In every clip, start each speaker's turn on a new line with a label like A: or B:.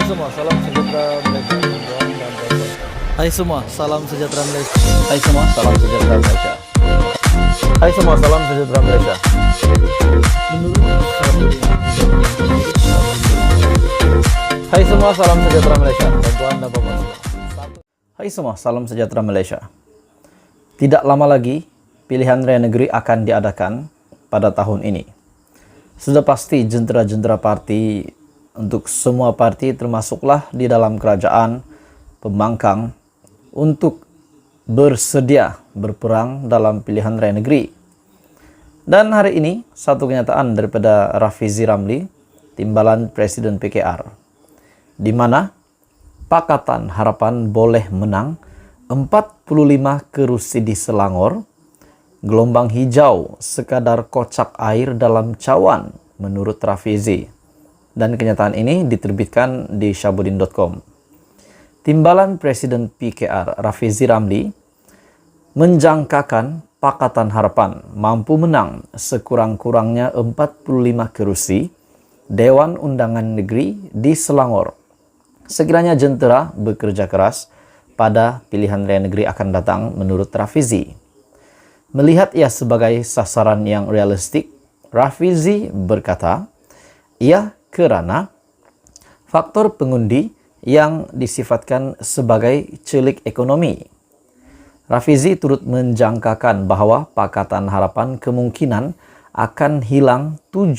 A: semua, salam sejahtera Malaysia. Hai semua, salam sejahtera Malaysia.
B: Hai semua, salam sejahtera Malaysia.
A: Hai semua, salam sejahtera Malaysia. Hai semua, salam sejahtera Malaysia. Bantuan dan bapak semua.
B: Hai semua, salam sejahtera Malaysia. Tidak lama lagi, pilihan raya negeri akan diadakan pada tahun ini. Sudah pasti jentera-jentera parti untuk semua parti termasuklah di dalam kerajaan, pembangkang, untuk bersedia berperang dalam pilihan raya negeri. Dan hari ini, satu kenyataan daripada Rafizi Ramli, Timbalan Presiden PKR, di mana Pakatan Harapan boleh menang 45 kerusi di Selangor, gelombang hijau sekadar kocak air dalam cawan menurut Rafizi. Dan kenyataan ini diterbitkan di syabudin.com. Timbalan Presiden PKR Rafizi Ramli menjangkakan Pakatan Harapan mampu menang sekurang-kurangnya 45 kerusi Dewan Undangan Negeri di Selangor sekiranya jentera bekerja keras pada pilihan raya negeri akan datang menurut Rafizi. Melihat ia sebagai sasaran yang realistik, Rafizi berkata, ia kerana faktor pengundi yang disifatkan sebagai celik ekonomi. Rafizi turut menjangkakan bahawa Pakatan Harapan kemungkinan akan hilang 7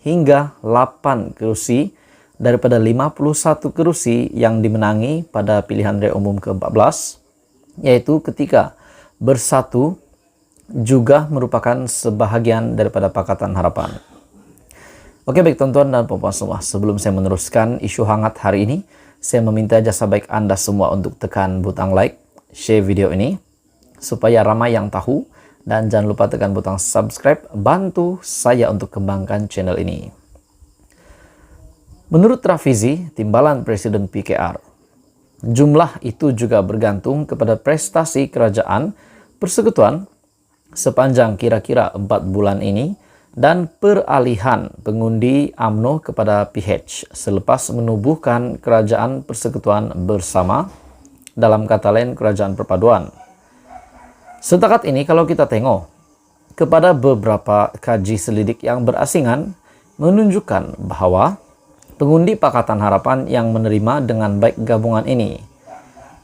B: hingga 8 kerusi daripada 51 kerusi yang dimenangi pada pilihan raya umum ke-14, yaitu ketika Bersatu juga merupakan sebahagian daripada Pakatan Harapan. Oke, baik tuan-tuan dan puan-puan semua, sebelum saya meneruskan isu hangat hari ini, saya meminta jasa baik Anda semua untuk tekan butang like, share video ini, supaya ramai yang tahu, dan jangan lupa tekan butang subscribe, bantu saya untuk kembangkan channel ini. Menurut Rafizi, Timbalan Presiden PKR, jumlah itu juga bergantung kepada prestasi kerajaan persekutuan sepanjang kira-kira 4 bulan ini dan peralihan pengundi UMNO kepada PH selepas menubuhkan kerajaan persekutuan bersama, dalam kata lain kerajaan perpaduan. Setakat ini kalau kita tengok kepada beberapa kaji selidik yang berasingan menunjukkan bahawa pengundi Pakatan Harapan yang menerima dengan baik gabungan ini.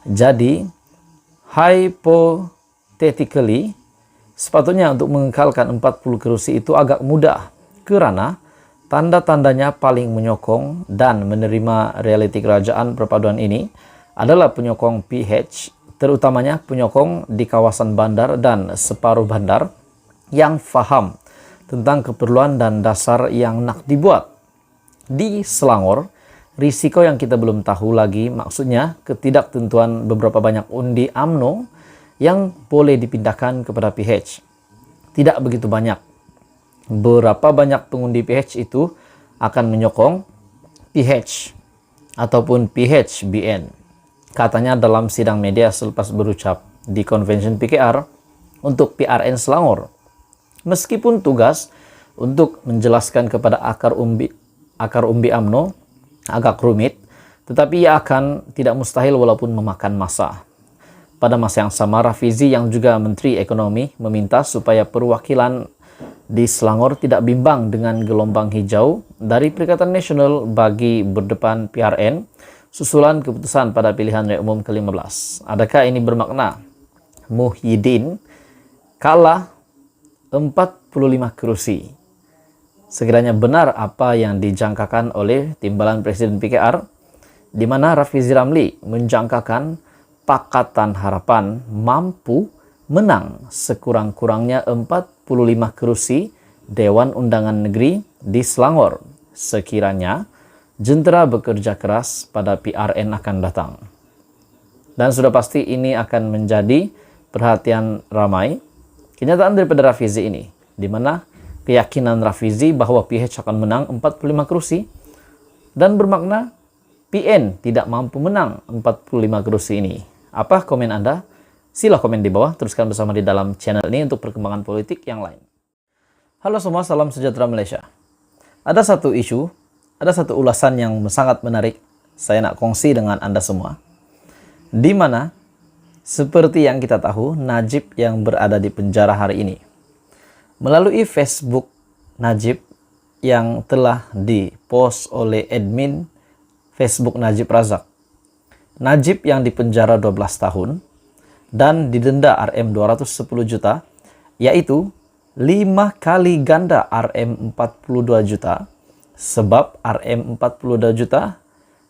B: Jadi, hypothetically, sepatutnya untuk mengekalkan 40 kerusi itu agak mudah kerana tanda-tandanya paling menyokong dan menerima realiti kerajaan perpaduan ini adalah penyokong PH, terutamanya penyokong di kawasan bandar dan separuh bandar yang faham tentang keperluan dan dasar yang nak dibuat. Di Selangor, risiko yang kita belum tahu lagi, maksudnya ketidaktentuan beberapa banyak undi UMNO yang boleh dipindahkan kepada PH. Tidak begitu banyak. Berapa banyak pengundi PH itu akan menyokong PH ataupun PHBN. Katanya dalam sidang media selepas berucap di Convention PKR untuk PRN Selangor. Meskipun tugas untuk menjelaskan kepada akar umbi UMNO agak rumit, tetapi ia akan tidak mustahil walaupun memakan masa. Pada masa yang sama, Rafizi yang juga Menteri Ekonomi meminta supaya perwakilan di Selangor tidak bimbang dengan gelombang hijau dari Perikatan Nasional bagi berdepan PRN susulan keputusan pada pilihan raya umum ke-15. Adakah ini bermakna Muhyiddin kalah 45 kerusi? Sekiranya benar apa yang dijangkakan oleh Timbalan Presiden PKR, di mana Rafizi Ramli menjangkakan Pakatan Harapan mampu menang sekurang-kurangnya 45 kerusi Dewan Undangan Negeri di Selangor sekiranya jentera bekerja keras pada PRN akan datang. Dan sudah pasti ini akan menjadi perhatian ramai. Kenyataan daripada Rafizi ini, di mana keyakinan Rafizi bahawa PH akan menang 45 kerusi dan bermakna PN tidak mampu menang 45 kerusi ini. Apa komen Anda? Sila komen di bawah, teruskan bersama di dalam channel ini untuk perkembangan politik yang lain. Halo semua, salam sejahtera Malaysia. Ada satu isu, ada satu ulasan yang sangat menarik saya nak kongsi dengan Anda semua. Di mana seperti yang kita tahu, Najib yang berada di penjara hari ini. Melalui Facebook Najib yang telah dipost oleh admin Facebook Najib Razak. Najib yang dipenjara 12 tahun dan didenda Rm 210 juta, yaitu 5 kali ganda Rm 42 juta, sebab Rm 42 juta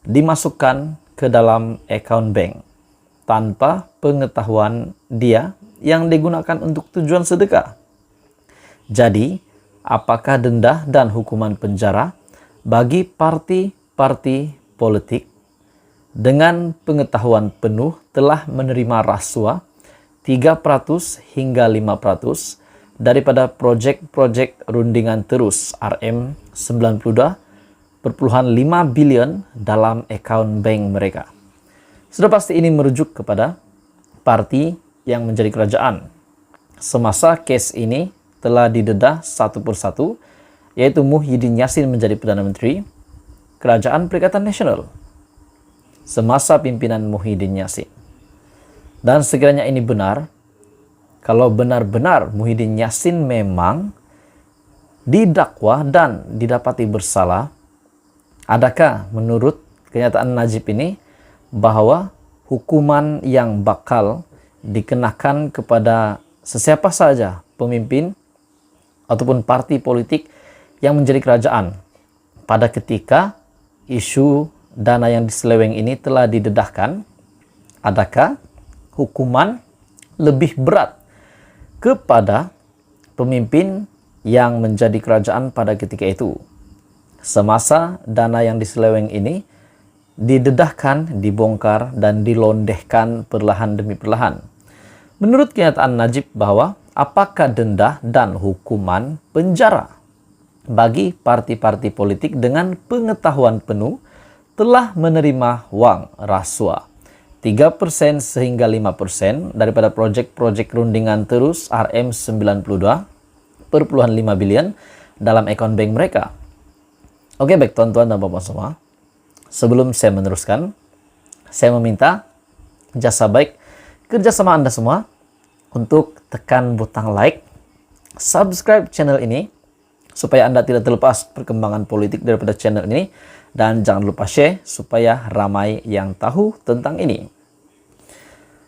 B: dimasukkan ke dalam account bank tanpa pengetahuan dia yang digunakan untuk tujuan sedekah. Jadi, apakah denda dan hukuman penjara bagi parti-parti politik dengan pengetahuan penuh telah menerima rasuah 3% hingga 5% daripada projek-projek rundingan terus Rm 92,5 bilion dalam akaun bank mereka. Sudah pasti ini merujuk kepada parti yang menjadi kerajaan. Semasa kes ini telah didedah satu persatu, yaitu Muhyiddin Yassin menjadi Perdana Menteri Kerajaan Perikatan Nasional semasa pimpinan Muhyiddin Yassin. Dan sekiranya ini benar, kalau benar-benar Muhyiddin Yassin memang didakwa dan didapati bersalah, adakah menurut kenyataan Najib ini bahwa hukuman yang bakal dikenakan kepada sesiapa saja pemimpin ataupun parti politik yang menjadi kerajaan pada ketika isu dana yang diseleweng ini telah didedahkan, adakah hukuman lebih berat kepada pemimpin yang menjadi kerajaan pada ketika itu, semasa dana yang diseleweng ini didedahkan, dibongkar, dan dilondehkan perlahan demi perlahan. Menurut kenyataan Najib bahwa apakah denda dan hukuman penjara bagi parti-parti politik dengan pengetahuan penuh telah menerima wang rasuah 3% sehingga 5% daripada projek-projek rundingan terus Rm 92,5 bilion dalam akun bank mereka. Oke, baik tuan-tuan dan bapak semua. Sebelum saya meneruskan, saya meminta jasa baik kerjasama Anda semua untuk tekan butang like, subscribe channel ini, supaya Anda tidak terlepas perkembangan politik daripada channel ini, dan jangan lupa share supaya ramai yang tahu tentang ini.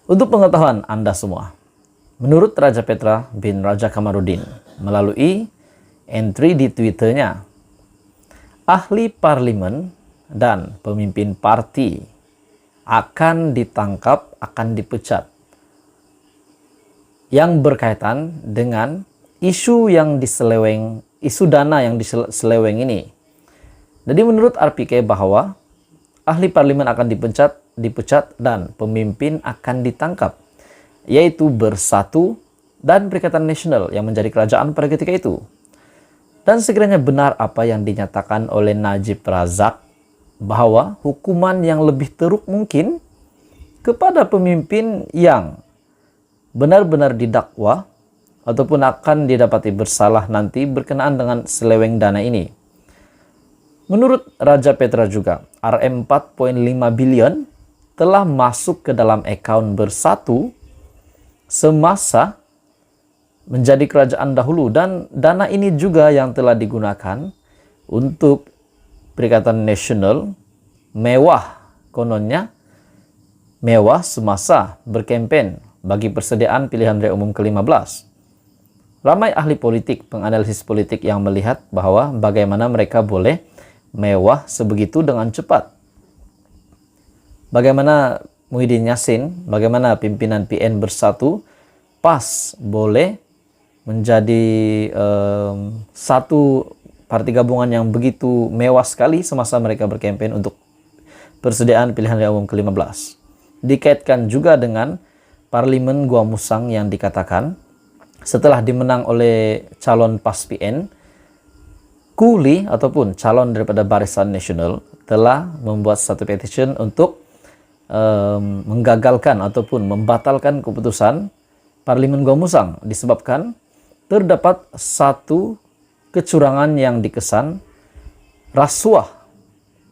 B: Untuk pengetahuan Anda semua, menurut Raja Petra bin Raja Kamaruddin melalui entry di Twitternya, ahli parlimen dan pemimpin parti akan ditangkap, akan dipecat yang berkaitan dengan isu yang diseleweng, isu dana yang diseleweng ini. Jadi menurut RPK bahwa ahli parlimen akan dipecat dan pemimpin akan ditangkap, yaitu Bersatu dan Perikatan Nasional yang menjadi kerajaan pada ketika itu. Dan sekiranya benar apa yang dinyatakan oleh Najib Razak bahwa hukuman yang lebih teruk mungkin kepada pemimpin yang benar-benar didakwa ataupun akan didapati bersalah nanti berkenaan dengan seleweng dana ini. Menurut Raja Petra juga, Rm 4,5 bilion telah masuk ke dalam akaun Bersatu semasa menjadi kerajaan dahulu, dan dana ini juga yang telah digunakan untuk Perikatan Nasional mewah, kononnya mewah semasa berkempen bagi persediaan pilihan raya umum ke-15. Ramai ahli politik, penganalisis politik yang melihat bahwa bagaimana mereka boleh mewah sebegitu dengan cepat. Bagaimana Muhyiddin Yassin, bagaimana pimpinan PN Bersatu pas boleh menjadi satu parti gabungan yang begitu mewah sekali semasa mereka berkempen untuk persediaan pilihan raya umum ke-15. Dikaitkan juga dengan Parlimen Gua Musang yang dikatakan setelah dimenang oleh calon PAS PN, Kuli ataupun calon daripada Barisan Nasional telah membuat satu petition untuk menggagalkan ataupun membatalkan keputusan Parlimen Gua Musang disebabkan terdapat satu kecurangan yang dikesan rasuah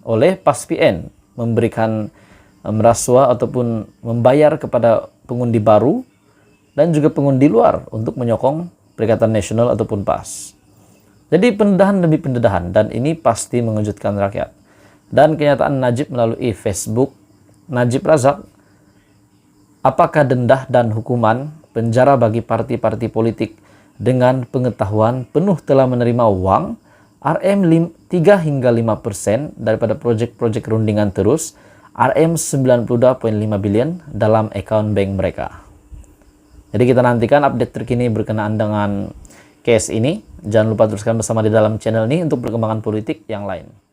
B: oleh PAS PN memberikan merasua ataupun membayar kepada pengundi baru dan juga pengundi luar untuk menyokong Perikatan Nasional ataupun PAS. Jadi pendedahan demi pendedahan, dan ini pasti mengejutkan rakyat. Dan kenyataan Najib melalui Facebook Najib Razak, apakah denda dan hukuman penjara bagi parti-parti politik dengan pengetahuan penuh telah menerima uang RM 3 hingga 5% daripada proyek-proyek rundingan terus RM 92.5 billion dalam account bank mereka. Jadi kita nantikan update terkini berkenaan dengan case ini. Jangan lupa teruskan bersama di dalam channel ini untuk perkembangan politik yang lain.